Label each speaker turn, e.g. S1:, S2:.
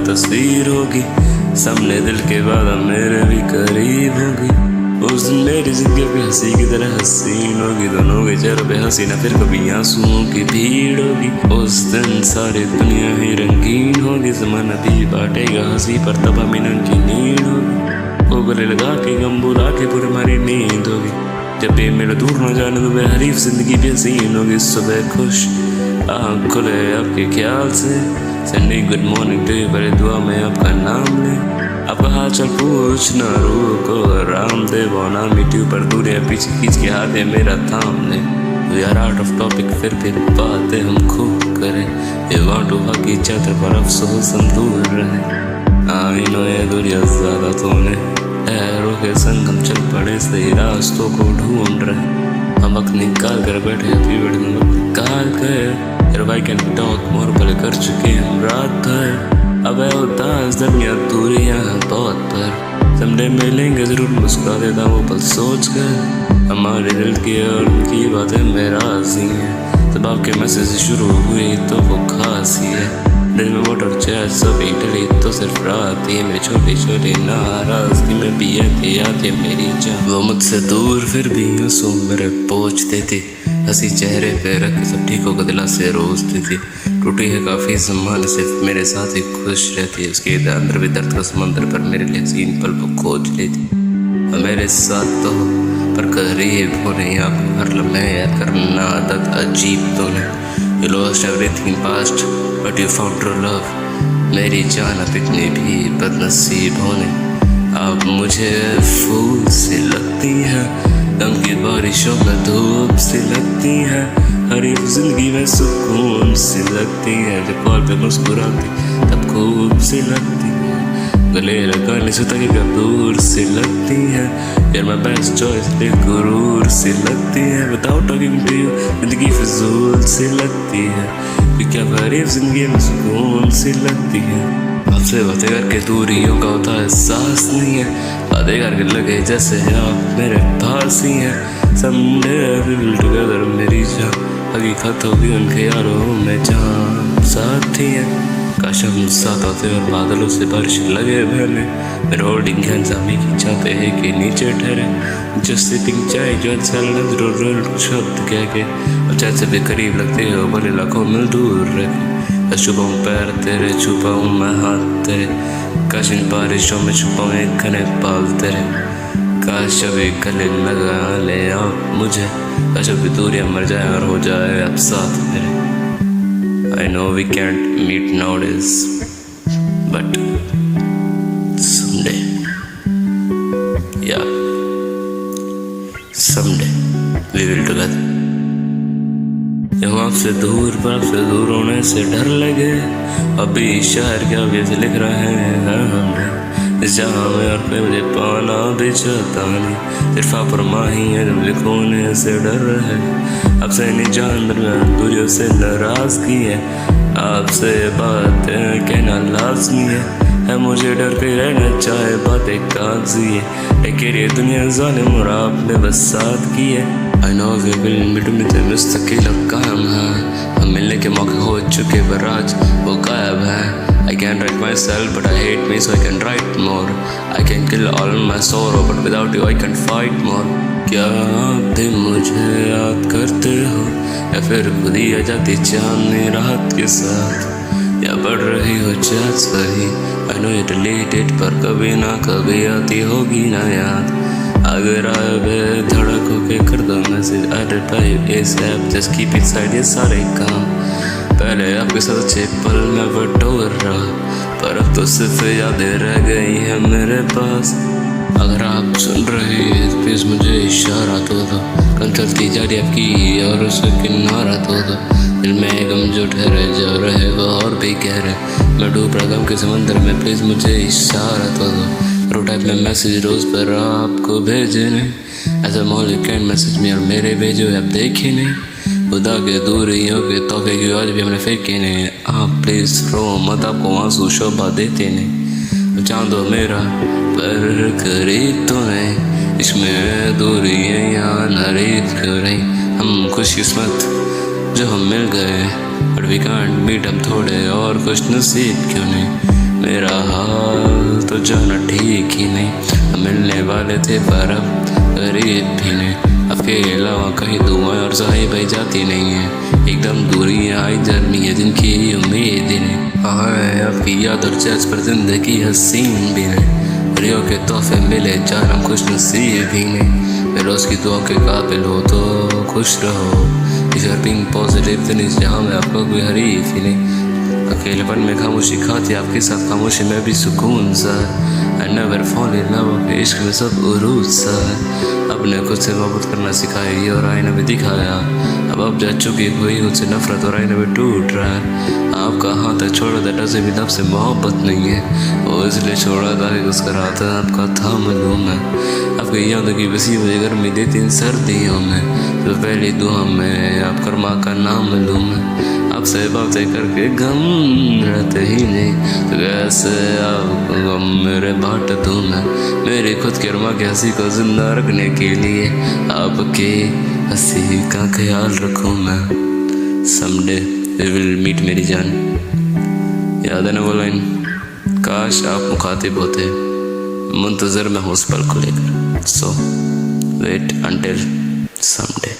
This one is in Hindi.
S1: तस्वीर होगी, सामने दिल के बाद मेरे भी करीब होगी। उस दिन मेरी जिंदगी भी हंसी की तरह हसीन होगी, दोनों के चेहरे पे हंसी ना फिर कभी आंसुओं की भीड़ होगी। उस दिन सारी दुनिया ही रंगीन होगी, ज़माना भी बांटेगा हंसी पर तब हम की नींद होगी। वो गले लगा के गम बुला के पूरी हमारी नींद होगी, जब भी मेरा दूर न जाने तो मैं हरीफ जिंदगी भी हसीन होगी। सुबह खुश आँख खुले आपके ख्याल से, sending good morning to you, बड़े दुआ में आपका नाम ले। आपका हाल चाल पूछना रुको आराम दे, वो ना मीट्यू पर दूरियां पीछे खींच के हाथ है मेरा थाम ले। We are out of topic फिर भी बातें हम खूब करें, ये want to hug each other पर अफसोस हम दूर रहे। आई नो ये दूरियां ज्यादा तूने पैरों के संग हम चल पड़े, सही रास्तों को ढूंढ रहे। हम वक्त निकाल कर बैठे अभी बैठे वक्त निकाल कर, आई कैन टॉक मोर भले कर चुके हम रात भर। अब है उदास दुनिया दूरियां बहुत पर, समझे मिलेंगे जरूर मुस्कुरा देता वो पल सोच कर। हमारे दिल की और उनकी बातें मेरा राजी है, जब आपके मैसेज शुरू हुई तो वो खास ही है। दिल में मोटर चैट सभी टली तो सिर्फ रात ही, मेरी छोटी छोटी नाराजगी में भी आती मेरी जान। वो मुझसे दूर फिर भी आंसू मेरे पोंछ देती, हंसी चेहरे पे रख के सब ठीक होकर दिला से रोजती थी। टूटी है काफ़ी ज़माने सिर्फ मेरे साथ ही खुश रहती है, उसके अंदर भी दर्द का समंदर पर मेरे लिए हसीन पल वो खोज लेती। मेरे साथ तो पर करीब होने आप हर लम्हे याद करना आदत अजीब तो नहीं। You lost everything past but you found true love, मेरी जान अब इतनी भी बदनसीब होने। आप मुझे फूल सी लगती है, गम की बारिशों में धूप सी लगती है, हर एक जिंदगी में सुकून सी लगती है। जब कॉल पे मुस्कुराती तब खूब सी लगती है, गले लगाने से तक दूर सी लगती है। यार मैं बेस्ट चॉइस पे गुरूर सी लगती है, विदाउट टॉकिंग टू यू जिंदगी फिजूल सी लगती है, क्योंकि अब हर एक जिंदगी में सुकून सी लगती है। आपसे बातें करके दूरियों का होता एहसास नहीं है, बातें करके लगे जैसे आप मेरे पास ही हैं। समझे विल टुगेदर मेरी जान, हकीकत होगी उनके यारों में जान साथी है। काश हम साथ होते और बादलों से बारिश लगे बहने, मेरे होल्डिंग हैंड्स हमें की चाहते हैं कि नीचे ठहरे। जस्ट सिपिंग चाय जो अच्छा लग शब्द कह के, और चाय से भी करीब लगते हो भले लाखों मिल दूर रखे। छुपाऊँ पैर तेरे छुपाऊँ मैं हाथ तेरे, काश इन बारिशों में छुपाऊँ एक घने पाल तेरे। काश अभी गले लगा ले आप मुझे, काश अभी दूरियां मर जाए और हो जाए अब साथ मेरे। I know we can't meet nowadays, but someday, yeah, someday we will together. जब आपसे दूर होने से डर लगे, अभी शहर क्या वैसे लिख रहे हैं जहाँ में और कोई मुझे पाना भी चाहता नहीं, सिर्फ आप और माही है जब लिखोने से डर है। आपसे नहीं जान दूरियों से नाराजगी है, आपसे बातें कहना लाजमी है मुझे डर के रहना चाहे बातें कागजी है। ये दुनिया जालिम और आपने बस साथ की है। I know we will meet में मुस्तकिल अब कायम है, हम मिलने के मौके हो चुके पर आज वो गायब है। I can write myself but I hate me so I can write more, I can kill all my sorrow but without you I can fight more। क्या आप भी मुझे याद करते हो या फिर खुद ही आ जाती चांदनी रात के साथ, या बढ़ रही हो चाहत सही। I know you delete it पर कभी ना कभी आती होगी ना याद। अगर आए बेधड़क होके कर दो message, I reply ASAP, just keep it side ये सारे काम। पहले आपके साथ अच्छे पल में बटोर रहा, पर अब तो सिर्फ यादें रह गई हैं मेरे पास। अगर आप सुन रहे हैं प्लीज मुझे इशारा तो दो, कल चलती जा रही आपकी और उसे किनारा तो दो। दिल में गम जो ठहरे जा रहे वो और भी गहरे, मैं डूब रहा गम के समंदर में, प्लीज मुझे इशारा तो दो। रो टाइप में मैसेज रोज पर आपको भेजे नहीं, ऐसा मॉल कैन मैसेज में और मेरे भेजो आप देखे नहीं। खुदा के दूरियों के तोहफे की आज भी हमने फेंके नहीं, आप प्लीज रो मत, आपको आंसू शोभा देते नहीं। चांदो मेरा पर करीब तो नहीं, इसमें दूरियां यहाँ नरीब क्यों नहीं। हम खुशकिस्मत जो हम मिल गए, बट वी कांट मीट, हम थोड़े और खुश नसीब क्यों नहीं। मेरा हाल तो जाना ठीक ही नहीं, मिलने वाले थे पर अब करीब भी नहीं। आपके अलावा कहीं दुआएं और साहिबाई जाती नहीं है, एकदम दूरियां आई जर्मी है जिनकी उम्मीद ही नहीं। हाय आपकी याद और चर्च पर जिंदगी हसीन भी नहीं, रियो के तोहफे मिले जान हम खुश नसीब ही नहीं। रोज़ की दुआ के काबिल हो तो खुश रहो, इस बीइंग पॉजिटिव दिन इस जहाँ में आपका कोई हरीफ ही नहीं। अकेलेपन में खामोशी खाती आपके साथ खामोशी में भी सुकून सा, I never fall in love, अपने इश्क में सब उरूज सा। अपने खुद से मोहब्बत करना सिखाई और आईने में दिखाया, अब जा चुकी हुई उससे नफरत और आईने में टूट रहा है। आपका हाथ तक छोड़ा था डसे भी तब से मोहब्बत नहीं है, वो इसलिए छोड़ा था कि उसका रात आपका था मालूम है। आपकी यादों की बसी हुई गर्मी देती इन सर्दियों में, तो पहली दुआ में आप कर्मा का नाम मालूम है। आपसे बातें करके गम रहते ही नहीं, तो कैसे आपको गम मेरे बाट दूँ मैं। मेरी खुद की अरमा की हंसी को जिंदा रखने के लिए आपकी हंसी का ख्याल रखूँ मैं। समडे वी विल मीट मेरी जान, याद है ना वो लाइन, काश आप मुखातिब होते, मुंतज़र मैं हूँ उस पल को लेकर। सो वेट अंटिल समडे।